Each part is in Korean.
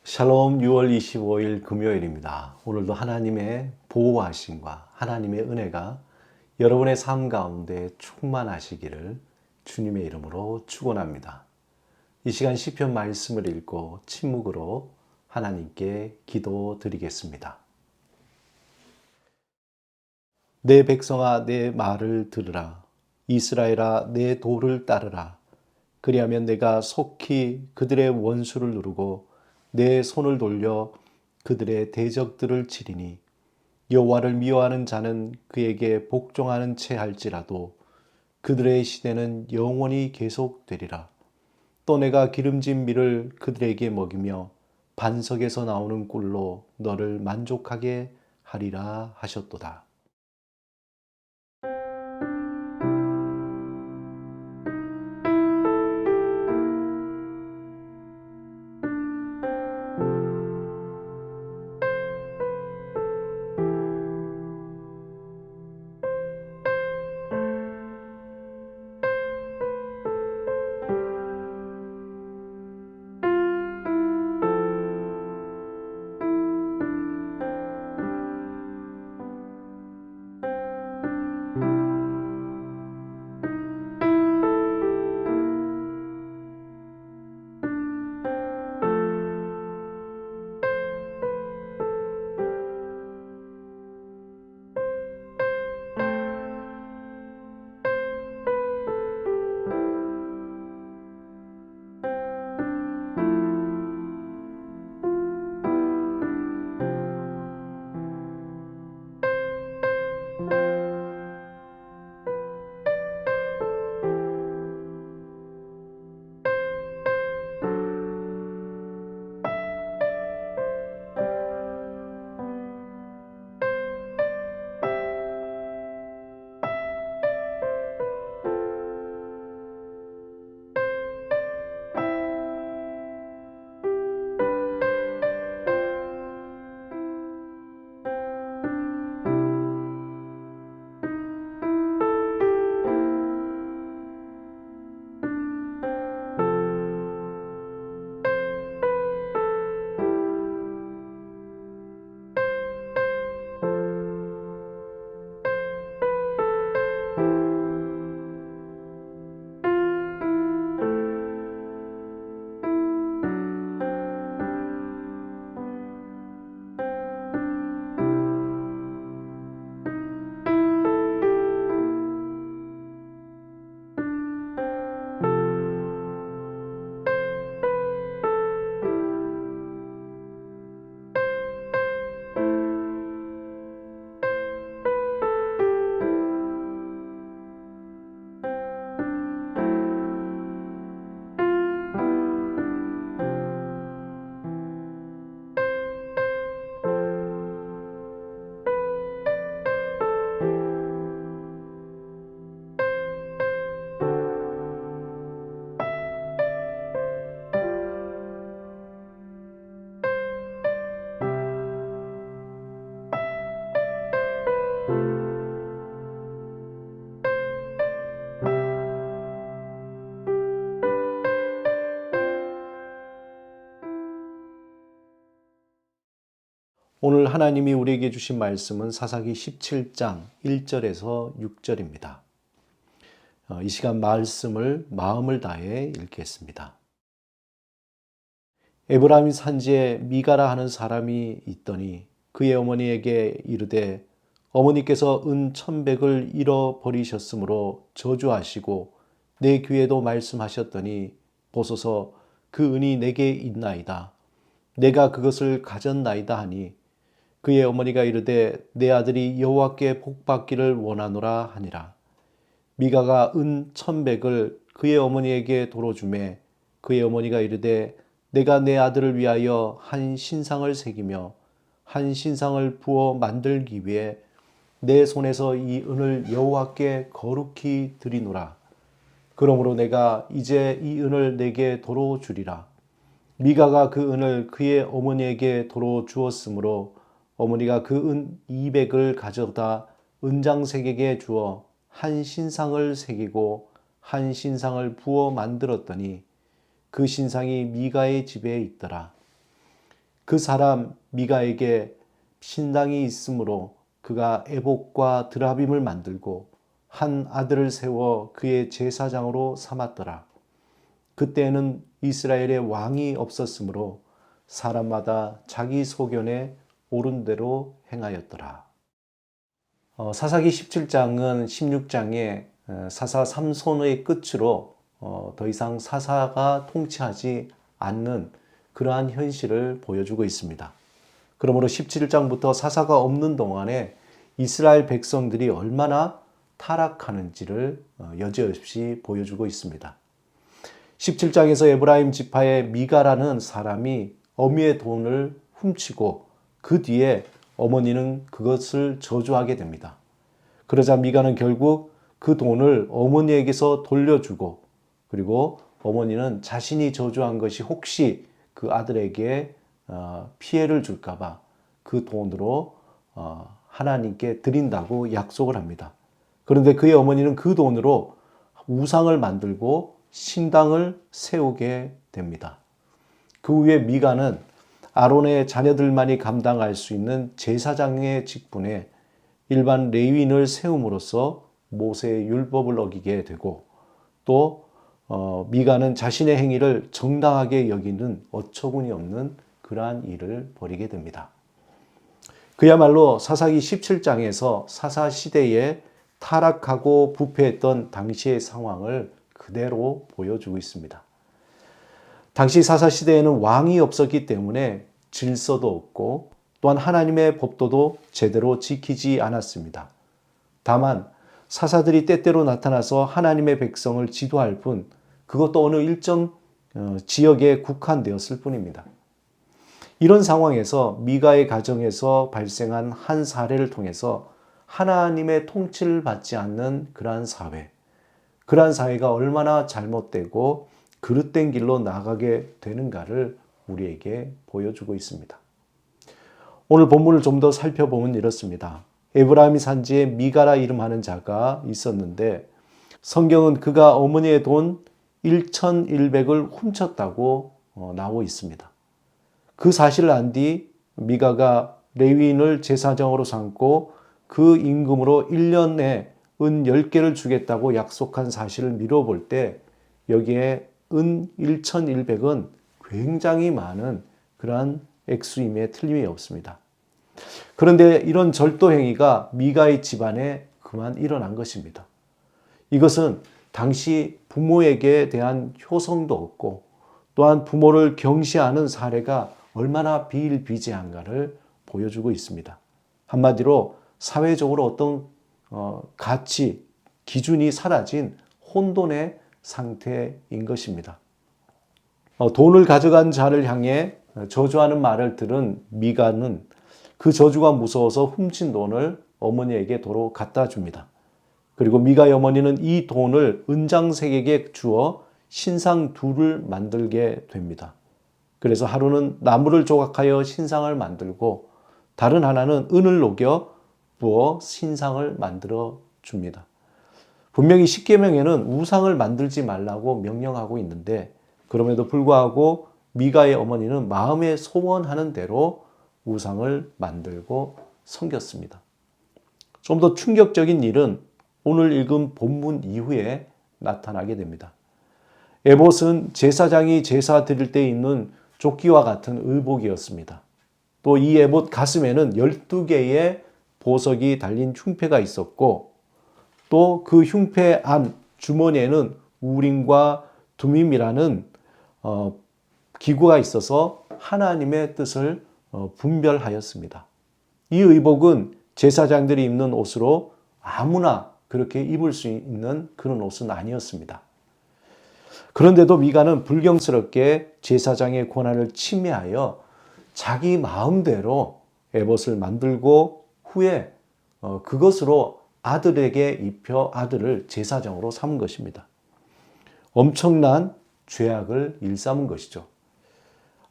샬롬 6월 25일 금요일입니다. 오늘도 하나님의 보호하심과 하나님의 은혜가 여러분의 삶 가운데 충만하시기를 주님의 이름으로 축원합니다. 이 시간 시편 말씀을 읽고 침묵으로 하나님께 기도드리겠습니다. 내 백성아 내 말을 들으라. 이스라엘아 내 도를 따르라. 그리하면 내가 속히 그들의 원수를 누르고 내 손을 돌려 그들의 대적들을 치리니 여호와를 미워하는 자는 그에게 복종하는 채 할지라도 그들의 시대는 영원히 계속되리라. 또 내가 기름진 밀을 그들에게 먹이며 반석에서 나오는 꿀로 너를 만족하게 하리라 하셨도다. 오늘 하나님이 우리에게 주신 말씀은 사사기 17장 1절에서 6절입니다. 이 시간 말씀을 마음을 다해 읽겠습니다. 에브라임 산지에 미가라 하는 사람이 있더니 그의 어머니에게 이르되 어머니께서 은 1,100을 잃어버리셨으므로 저주하시고 내 귀에도 말씀하셨더니 보소서 그 은이 내게 있나이다. 내가 그것을 가졌나이다 하니 그의 어머니가 이르되 내 아들이 여호와께 복받기를 원하노라 하니라. 미가가 은 1,100을 그의 어머니에게 도로 주매 그의 어머니가 이르되 내가 내 아들을 위하여 한 신상을 새기며 한 신상을 부어 만들기 위해 내 손에서 이 은을 여호와께 거룩히 드리노라. 그러므로 내가 이제 이 은을 내게 도로 주리라. 미가가 그 은을 그의 어머니에게 도로 주었으므로 어머니가 그 은 200을 가져다 은장색에게 주어 한 신상을 새기고 한 신상을 부어 만들었더니 그 신상이 미가의 집에 있더라. 그 사람 미가에게 신당이 있으므로 그가 에봇과 드라빔을 만들고 한 아들을 세워 그의 제사장으로 삼았더라. 그때에는 이스라엘에 왕이 없었으므로 사람마다 자기 소견에 옳은 대로 행하였더라. 사사기 17장은 16장의 사사 삼손의 끝으로 더 이상 사사가 통치하지 않는 그러한 현실을 보여주고 있습니다. 그러므로 17장부터 사사가 없는 동안에 이스라엘 백성들이 얼마나 타락하는지를 여지없이 보여주고 있습니다. 17장에서 에브라임 지파의 미가라는 사람이 어미의 돈을 훔치고 그 뒤에 어머니는 그것을 저주하게 됩니다. 그러자 미가는 결국 그 돈을 어머니에게서 돌려주고 그리고 어머니는 자신이 저주한 것이 혹시 그 아들에게 피해를 줄까봐 그 돈으로 하나님께 드린다고 약속을 합니다. 그런데 그의 어머니는 그 돈으로 우상을 만들고 신당을 세우게 됩니다. 그 후에 미가는 아론의 자녀들만이 감당할 수 있는 제사장의 직분에 일반 레위인을 세움으로써 모세의 율법을 어기게 되고 또 미가는 자신의 행위를 정당하게 여기는 어처구니 없는 그러한 일을 벌이게 됩니다. 그야말로 사사기 17장에서 사사 시대에 타락하고 부패했던 당시의 상황을 그대로 보여주고 있습니다. 당시 사사 시대에는 왕이 없었기 때문에 질서도 없고 또한 하나님의 법도도 제대로 지키지 않았습니다. 다만 사사들이 때때로 나타나서 하나님의 백성을 지도할 뿐 그것도 어느 일정 지역에 국한되었을 뿐입니다. 이런 상황에서 미가의 가정에서 발생한 한 사례를 통해서 하나님의 통치를 받지 않는 그러한 사회가 얼마나 잘못되고 그릇된 길로 나가게 되는가를 우리에게 보여주고 있습니다. 오늘 본문을 좀 더 살펴보면 이렇습니다. 에브라임이 산지에 미가라 이름하는 자가 있었는데 성경은 그가 어머니의 돈 1,100을 훔쳤다고 나오고 있습니다. 그 사실을 안 뒤 미가가 레위인을 제사장으로 삼고 그 임금으로 1년에 은 10개를 주겠다고 약속한 사실을 미뤄볼 때 여기에 은 1,100은 굉장히 많은 그러한 액수임에 틀림이 없습니다. 그런데 이런 절도 행위가 미가의 집안에 그만 일어난 것입니다. 이것은 당시 부모에게 대한 효성도 없고 또한 부모를 경시하는 사례가 얼마나 비일비재한가를 보여주고 있습니다. 한마디로 사회적으로 어떤 가치, 기준이 사라진 혼돈의 상태인 것입니다. 돈을 가져간 자를 향해 저주하는 말을 들은 미가는 그 저주가 무서워서 훔친 돈을 어머니에게 도로 갖다 줍니다. 그리고 미가의 어머니는 이 돈을 은장색에게 주어 신상 둘을 만들게 됩니다. 그래서 하루는 나무를 조각하여 신상을 만들고 다른 하나는 은을 녹여 부어 신상을 만들어 줍니다. 분명히 십계명에는 우상을 만들지 말라고 명령하고 있는데 그럼에도 불구하고 미가의 어머니는 마음에 소원하는 대로 우상을 만들고 섬겼습니다. 좀 더 충격적인 일은 오늘 읽은 본문 이후에 나타나게 됩니다. 에봇은 제사장이 제사 드릴 때 입는 조끼와 같은 의복이었습니다. 또 이 에봇 가슴에는 12개의 보석이 달린 흉패가 있었고 또 그 흉패 안 주머니에는 우림과 두밈이라는 기구가 있어서 하나님의 뜻을 분별하였습니다. 이 의복은 제사장들이 입는 옷으로 아무나 그렇게 입을 수 있는 그런 옷은 아니었습니다. 그런데도 미가는 불경스럽게 제사장의 권한을 침해하여 자기 마음대로 에봇을 만들고 후에 그것으로 아들에게 입혀 아들을 제사장으로 삼은 것입니다. 엄청난 죄악을 일삼은 것이죠.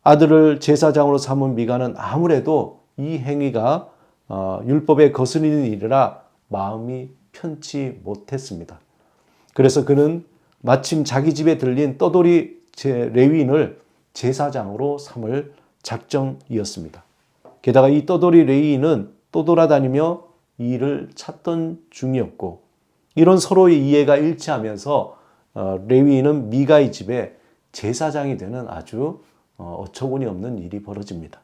아들을 제사장으로 삼은 미가는 아무래도 이 행위가 율법에 거스르는 일이라 마음이 편치 못했습니다. 그래서 그는 마침 자기 집에 들린 떠돌이 레위인을 제사장으로 삼을 작정이었습니다. 게다가 이 떠돌이 레위인은 떠돌아다니며 일을 찾던 중이었고, 이런 서로의 이해가 일치하면서 레위인은 미가의 집에 제사장이 되는 아주 어처구니 없는 일이 벌어집니다.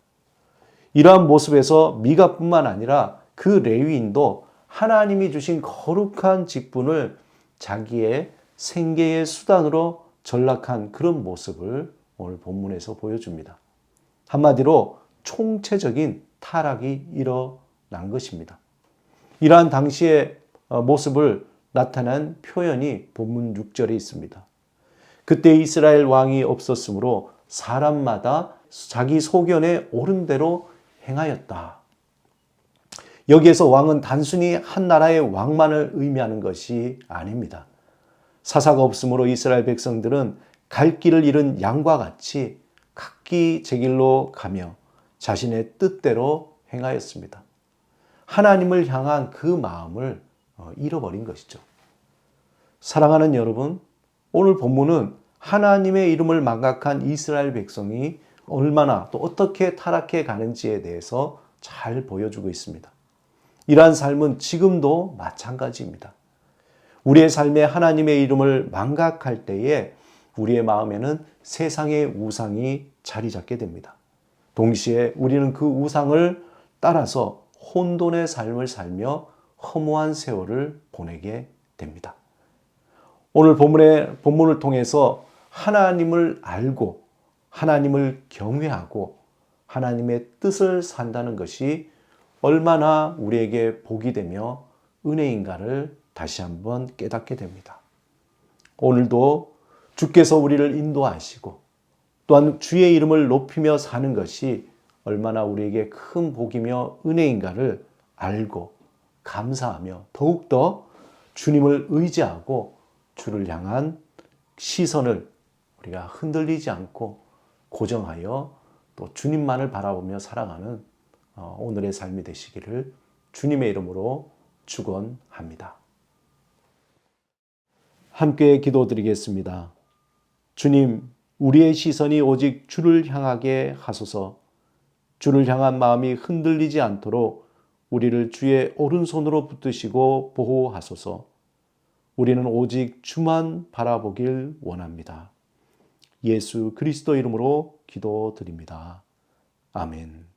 이러한 모습에서 미가뿐만 아니라 그 레위인도 하나님이 주신 거룩한 직분을 자기의 생계의 수단으로 전락한 그런 모습을 오늘 본문에서 보여줍니다. 한마디로 총체적인 타락이 일어난 것입니다. 이러한 당시의 모습을 나타낸 표현이 본문 6절에 있습니다. 그때 이스라엘 왕이 없었으므로 사람마다 자기 소견에 옳은 대로 행하였다. 여기에서 왕은 단순히 한 나라의 왕만을 의미하는 것이 아닙니다. 사사가 없으므로 이스라엘 백성들은 갈 길을 잃은 양과 같이 각기 제 길로 가며 자신의 뜻대로 행하였습니다. 하나님을 향한 그 마음을 잃어버린 것이죠. 사랑하는 여러분, 오늘 본문은 하나님의 이름을 망각한 이스라엘 백성이 얼마나 또 어떻게 타락해 가는지에 대해서 잘 보여주고 있습니다. 이러한 삶은 지금도 마찬가지입니다. 우리의 삶에 하나님의 이름을 망각할 때에 우리의 마음에는 세상의 우상이 자리 잡게 됩니다. 동시에 우리는 그 우상을 따라서 혼돈의 삶을 살며 허무한 세월을 보내게 됩니다. 오늘 본문을 통해서 하나님을 알고 하나님을 경외하고 하나님의 뜻을 산다는 것이 얼마나 우리에게 복이 되며 은혜인가를 다시 한번 깨닫게 됩니다. 오늘도 주께서 우리를 인도하시고 또한 주의 이름을 높이며 사는 것이 얼마나 우리에게 큰 복이며 은혜인가를 알고 감사하며 더욱더 주님을 의지하고 주를 향한 시선을 우리가 흔들리지 않고 고정하여 또 주님만을 바라보며 살아가는 오늘의 삶이 되시기를 주님의 이름으로 축원합니다. 함께 기도드리겠습니다. 주님, 우리의 시선이 오직 주를 향하게 하소서. 주를 향한 마음이 흔들리지 않도록 우리를 주의 오른손으로 붙드시고 보호하소서. 우리는 오직 주만 바라보길 원합니다. 예수 그리스도 이름으로 기도드립니다. 아멘.